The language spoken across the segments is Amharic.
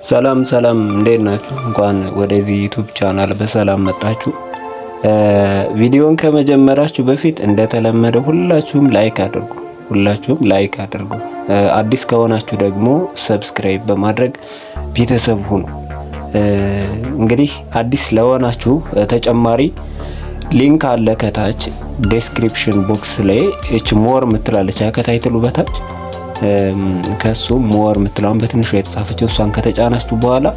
ሰላም እንዴት ናችሁ? እንኳን ወደዚህ ዩቲዩብ ቻናል በሰላም መጣችሁ። ቪዲዮን ከመጀመራችሁ በፊት እንደተለመደው ሁላችሁም ላይክ አድርጉ። አዲስ ከሆናችሁ ደግሞ ሰብስክራይብ በማድረግ ቤተሰብ ሁኑ። እንግዲህ አዲስ ለሆናችሁ ተጨማሪ ሊንክ አለ ከታች ዲስክሪፕሽን ቦክስ ላይ ሞር ምትላለች ከታይትሉ በታች ከሱ ሞር ምትላውን በትንሹ የተጻፈችው እሷን ከተጫናችሁ በኋላ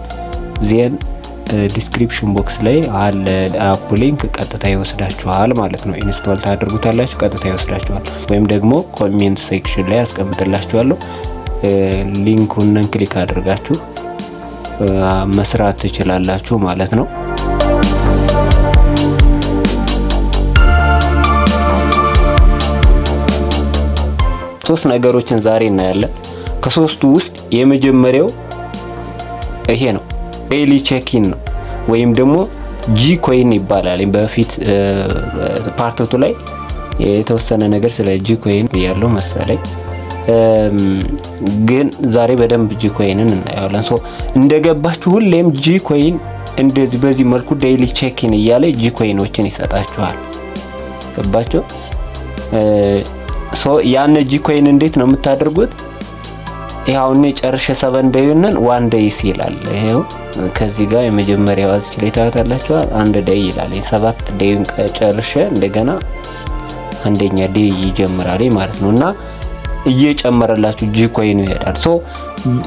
ዜን ዲስክሪፕሽን ቦክስ ላይ አለ አፕ ሊንክ ቀጥታ ይወስዳችኋል ማለት ነው። ኢንስቶል ታደርጉታላችሁ፣ ቀጥታ ይወስዳችኋል። ወይም ደግሞ ኮሜንት ሴክሽን ላይ አስቀምጥላችኋለሁ። ሊንኩን ክሊክ አድርጋችሁ መስራት ትችላላችሁ ማለት ነው። ሶስት ነገሮችን ዛሬ እናያለን። ከሶስቱ ውስጥ የመጀመሪያው ይሄ ነው፣ ዴይሊ ቼክ-ኢን ነው ወይም ደግሞ ጂ ኮይን ይባላል። በፊት ፓርት 2 ላይ የተወሰነ ነገር ስለ ጂ ኮይን ያለው መሰለኝ፣ ግን ዛሬ በደንብ ጂ ኮይንን እናያለን። እንደገባችሁ ሁሌም ጂ ኮይን እንደዚህ በዚህ መልኩ ዴይሊ ቼክ-ኢን እያለ ጂ ኮይኖችን ይሰጣችኋል። ገባችሁ? ያን ጂ ኮይን እንዴት ነው የምታደርጉት? ይሄው እኔ ጨርሼ 7 ዴይንን 1 ዴይስ ይላል። ይሄው ከዚህ ጋር የመጀመሪያው አዝች ላይ ታያላችሁ 1 ዴይ ይላል። 7 ዴይን ጨርሼ እንደገና አንደኛ ዴይ ይጀምራል ማለት ነውና እየጨመረላችሁ ጂ ኮይኑ ይሄዳል።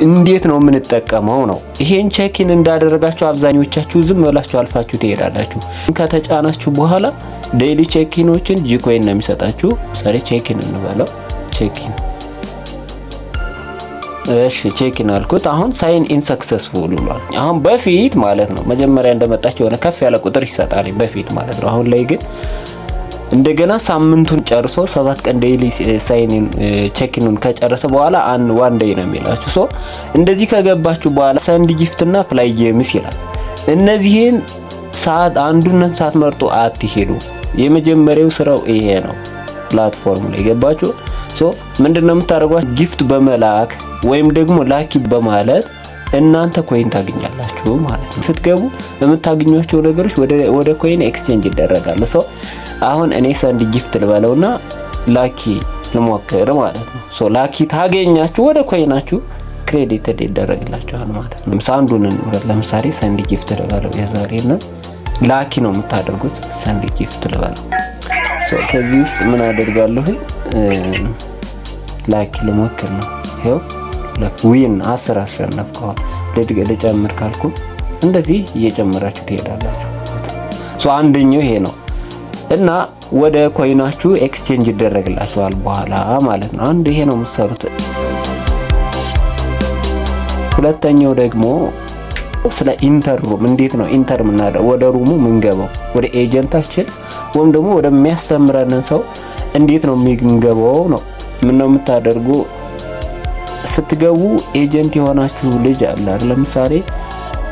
እንዴት ነው የምንጠቀመው ነው? ይሄን ቼክ-ኢን እንዳደረጋችሁ አብዛኞቻችሁ ዝም ብላችሁ አልፋችሁ ትሄዳላችሁ። ከተጫናችሁ በኋላ ዴይሊ ቼክ-ኢኖችን ጂ ኮይን ነው የሚሰጣችሁ። ሰሪ ቼክ-ኢን እንበለው ቼክ-ኢን። እሺ ቼክ-ኢን አልኩት። አሁን ሳይን ኢን ሰክሰስፉል ብሏል። አሁን በፊት ማለት ነው መጀመሪያ እንደመጣችሁ የሆነ ከፍ ያለ ቁጥር ይሰጣል በፊት ማለት ነው። አሁን ላይ ግን እንደገና ሳምንቱን ጨርሶ 7 ቀን ዴይሊ ሳይን ኢን ቼክ-ኢኑን ከጨረሰ በኋላ 1 ዴይ ነው የሚላችሁ። እንደዚህ ከገባችሁ በኋላ ሰንድ ጊፍት እና ፕላይ ጌምስ ይላል። እነዚህን ሰዓት አንዱን ሳትመርጡ አትሄዱ። የመጀመሪያው ስራው ይሄ ነው። ፕላትፎርም ላይ ገባችሁ። ምንድነው የምታደርጓቸው? ጊፍት በመላክ ወይም ደግሞ ላኪ በማለት እናንተ ኮይን ታገኛላችሁ ማለት ነው። ስትገቡ የምታገኙቸው ነገሮች ወደ ኮይን ኤክስቼንጅ ይደረጋሉ። አሁን እኔ ሰንድ ጊፍት ልበለውና ላኪ ልሞክር ማለት ነው። ላኪ ታገኛችሁ ወደ ኮይናችሁ ክሬዲት ይደረግላችኋል ማለት ነው። ሳንዱን ለምሳሌ ሰንድ ጊፍት ልበለው የዛሬና ላኪ ነው የምታደርጉት። ሰንድ ጊፍት ልበለው። ከዚህ ውስጥ ምን አደርጋለሁ? ላኪ ልሞክር ነው። ይሄው ዊን 10 አሸነፍከው ልጨምር ካልኩ እንደዚህ እየጨመራችሁ ትሄዳላችሁ። አንደኛው ይሄ ነው እና ወደ ኮይናችሁ ኤክስቼንጅ ይደረግላችኋል በኋላ ማለት ነው። አንድ ይሄ ነው የምትሰሩት። ሁለተኛው ደግሞ ስለ ኢንተር ሩም እንዴት ነው ኢንተር ምናደርገው? ወደ ሩሙ ምንገባው? ወደ ኤጀንታችን ወይም ደግሞ ወደ የሚያስተምረን ሰው እንዴት ነው የሚገባው ነው? ምን ነው የምታደርጉ? ስትገቡ ኤጀንት የሆናችሁ ልጅ አለ አይደል? ለምሳሌ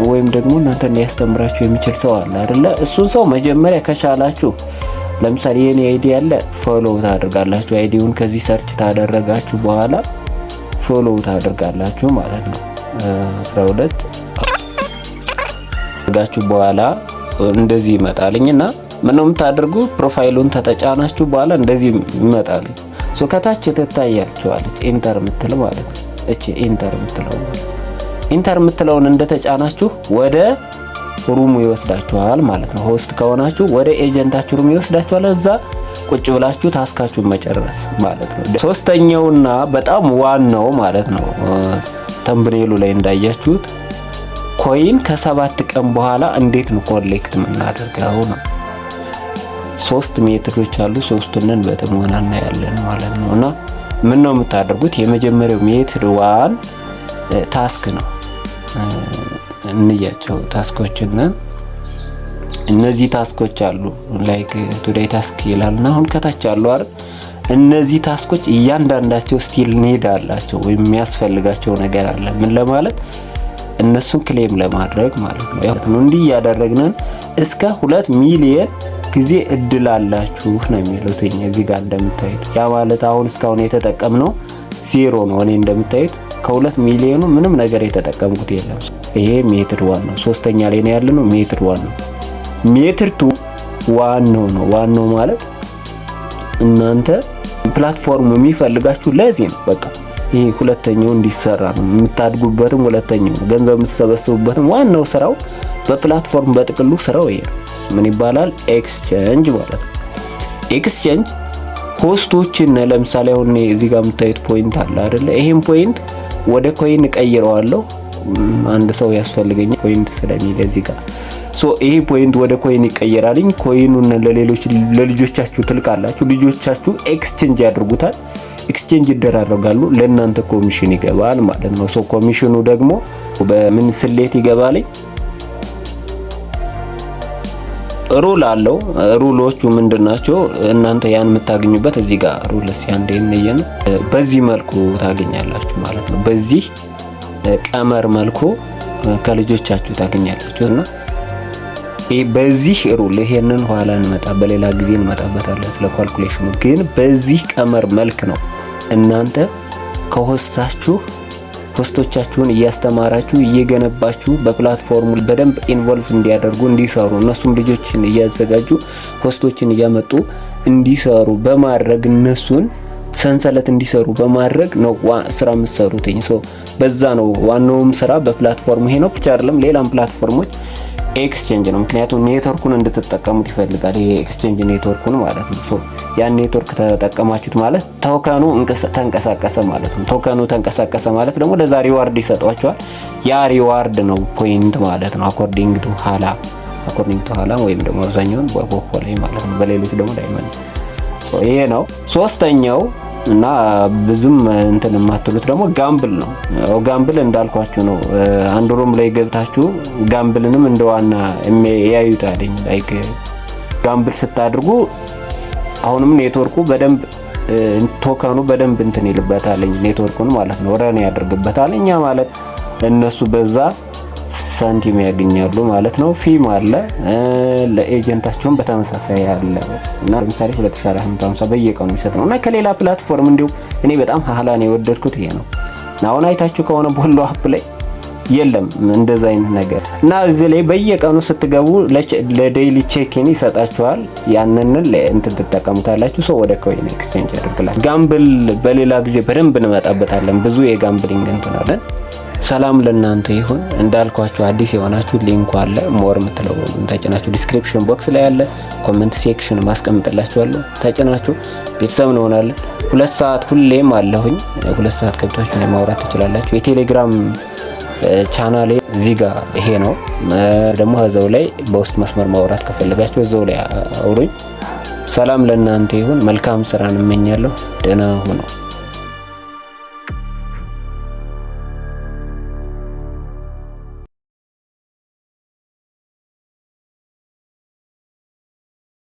ወይም ደግሞ እናንተ ሊያስተምራችሁ የሚችል ሰው አለ አይደል? እሱን ሰው መጀመሪያ ከቻላችሁ ለምሳሌ የኔ አይዲ ያለ ፎሎው ታደርጋላችሁ። አይዲውን ከዚህ ሰርች ታደረጋችሁ በኋላ ፎሎው ታደርጋላችሁ ማለት ነው። 12 ጋችሁ በኋላ እንደዚህ ይመጣልኝና ምን ነው የምታደርጉ? ፕሮፋይሉን ተጫናችሁ በኋላ እንደዚህ ይመጣል። ከታች ትታያችኋለች ኢንተር ምትል ማለት ነው። እቺ ኢንተር ምትለውን እንደተጫናችሁ ወደ ሩሙ ይወስዳችኋል ማለት ነው። ሆስት ከሆናችሁ ወደ ኤጀንታችሁ ሩም ይወስዳችኋል። እዛ ቁጭ ብላችሁ ታስካችሁን መጨረስ ማለት ነው። ሶስተኛውና በጣም ዋናው ማለት ነው ተምብኔሉ ላይ እንዳያችሁት ኮይን ከ7 ቀን በኋላ እንዴት ነው ኮሌክት የምናደርገው ነው። 3 ሜትዶች አሉ። ሶስቱንን በጥሞና እናያለን ማለት ነውና ምን ነው የምታደርጉት? የመጀመሪያው ሜትድ 1 ታስክ ነው። እንያቸው ታስኮችን። እነዚህ ታስኮች አሉ ላይክ ቱዴይ ታስክ ይላልና አሁን ከታች አሉ አይደል? እነዚህ ታስኮች እያንዳንዳቸው ስቲል ኒድ አላቸው ወይም የሚያስፈልጋቸው ነገር አለ። ምን ለማለት እነሱን ክሌም ለማድረግ ማለት ነው። ያው እንዲህ ያደረግነን እስከ 2 ሚሊዮን ጊዜ እድል አላችሁ ነው የሚሉት እዚህ ጋር እንደምታዩት። ያ ማለት አሁን እስካሁን የተጠቀምነው 0 ነው። እኔ እንደምታዩት ከ2 ሚሊዮኑ ምንም ነገር የተጠቀምኩት የለም። ይሄ ሜትድ 1 ነው። ሶስተኛ ላይ ነው ያለነው ሜትድ 1 ነው። ሜትድ 2 ዋናው ነው። ዋናው ማለት እናንተ ፕላትፎርሙ የሚፈልጋችሁ ለዚህ ነው። በቃ ይሄ ሁለተኛው እንዲሰራ ነው የምታድጉበትም፣ ሁለተኛው ገንዘብ የምትሰበስቡበትም ዋናው ስራው በፕላትፎርም በጥቅሉ ስራው ይሄ ነው። ምን ይባላል? ኤክስቼንጅ ማለት ነው። ኤክስቼንጅ ሆስቶችን ለምሳሌ አሁን እዚህ ጋር የምታዩት ፖይንት አለ አይደለ? ይሄን ፖይንት ወደ ኮይን ቀይረዋለሁ። አንድ ሰው ያስፈልገኛል ፖይንት ስለሚል እዚህ ጋር ይሄ ፖይንት ወደ ኮይን ይቀየራልኝ። ኮይኑን ለልጆቻችሁ ትልቃላችሁ። ልጆቻችሁ ኤክስቼንጅ ያድርጉታል። ኤክስቼንጅ ይደራረጋሉ። ለእናንተ ኮሚሽን ይገባል ማለት ነው። ኮሚሽኑ ደግሞ በምን ስሌት ይገባልኝ? ሩል አለው። ሩሎቹ ምንድናቸው? እናንተ ያን የምታገኙበት እዚህ ጋር ሩልስ ያንዴ እንየን በዚህ መልኩ ታገኛላችሁ ማለት ነው። በዚህ ቀመር መልኩ ከልጆቻችሁ ታገኛላችሁና በዚህ ሩል ይሄንን ኋላ በሌላ ጊዜ እንመጣበታለን ስለ ካልኩሌሽኑ። ግን በዚህ ቀመር መልክ ነው እናንተ ሆስቶቻችሁን እያስተማራችሁ እየገነባችሁ በፕላትፎርሙ በደንብ ኢንቮልቭ እንዲያደርጉ እንዲሰሩ፣ እነሱም ልጆችን እያዘጋጁ ሆስቶችን እያመጡ እንዲሰሩ በማድረግ እነሱን ሰንሰለት እንዲሰሩ በማድረግ ነው ስራ የምትሰሩት። በዛ ነው ዋናውም ስራ በፕላትፎርሙ ይሄ ነው ብቻ አይደለም። ሌላም ፕላትፎርሞች ኤክስቼንጅ ነው። ምክንያቱም ኔትወርኩን እንድትጠቀሙት ይፈልጋል። ይሄ ኤክስቼንጅ ኔትወርኩን ማለት ነው። ያን ኔትወርክ ተጠቀማችሁት ማለት ቶከኑ ተንቀሳቀሰ ማለት ነው። ቶከኑ ተንቀሳቀሰ ማለት ደግሞ ለዛ ሪዋርድ ይሰጧቸዋል። ያ ሪዋርድ ነው ፖይንት ማለት ነው። አኮርዲንግ ቱ ሃላ ወይም ደግሞ አብዛኛውን በኮኮ ላይ ማለት ነው። በሌሎች ደግሞ ዳይመንድ። ይሄ ነው ሶስተኛው እና ብዙም እንትን የማትሉት ደግሞ ጋምብል ነው። ጋምብል እንዳልኳችሁ ነው። አንድ ሩም ላይ ገብታችሁ ጋምብልንም እንደዋና ያዩታል። ላይክ ጋምብል ስታድርጉ አሁንም ኔትወርኩ በደንብ ቶከኑ በደንብ እንትን ይልበታል። ኔትወርኩን ማለት ነው ረን ያደርግበታል። እኛ ማለት እነሱ በዛ ሳንቲም ያገኛሉ ማለት ነው። ፊም አለ ለኤጀንታቸውን በተመሳሳይ አለ እና ለምሳሌ 2450 በየቀኑ የሚሰጥ ነው እና ከሌላ ፕላትፎርም እንዲሁ እኔ በጣም ሀላን የወደድኩት ይሄ ነው። አሁን አይታችሁ ከሆነ ቦሎ አፕ ላይ የለም እንደዛ አይነት ነገር እና እዚህ ላይ በየቀኑ ስትገቡ ለዴይሊ ቼክ-ኢን ይሰጣችኋል። ያንንን ለእንትን ትጠቀሙታላችሁ። ወደ ኮይን ኤክስቼንጅ ያደርግላችሁ። ጋምብል በሌላ ጊዜ በደንብ እንመጣበታለን። ብዙ የጋምብሊንግ እንትን አለን። ሰላም ለእናንተ ይሁን። እንዳልኳችሁ አዲስ የሆናችሁ ሊንኩ አለ ሞር የምትለው ተጭናችሁ ዲስክሪፕሽን ቦክስ ላይ አለ። ኮሜንት ሴክሽን ማስቀምጥላችኋለሁ። ተጭናችሁ ቤተሰብ እንሆናለን። 2 ሰዓት ሁሌም አለሁኝ። 2 ሰዓት ከብታችሁ ላይ ማውራት ትችላላችሁ። የቴሌግራም ቻናሌ እዚህ ጋር ይሄ ነው። ደግሞ እዛው ላይ በውስጥ መስመር ማውራት ከፈለጋችሁ እዛው ላይ አውሩኝ። ሰላም ለእናንተ ይሁን። መልካም ስራን እመኛለሁ። ደህና ሁኑ።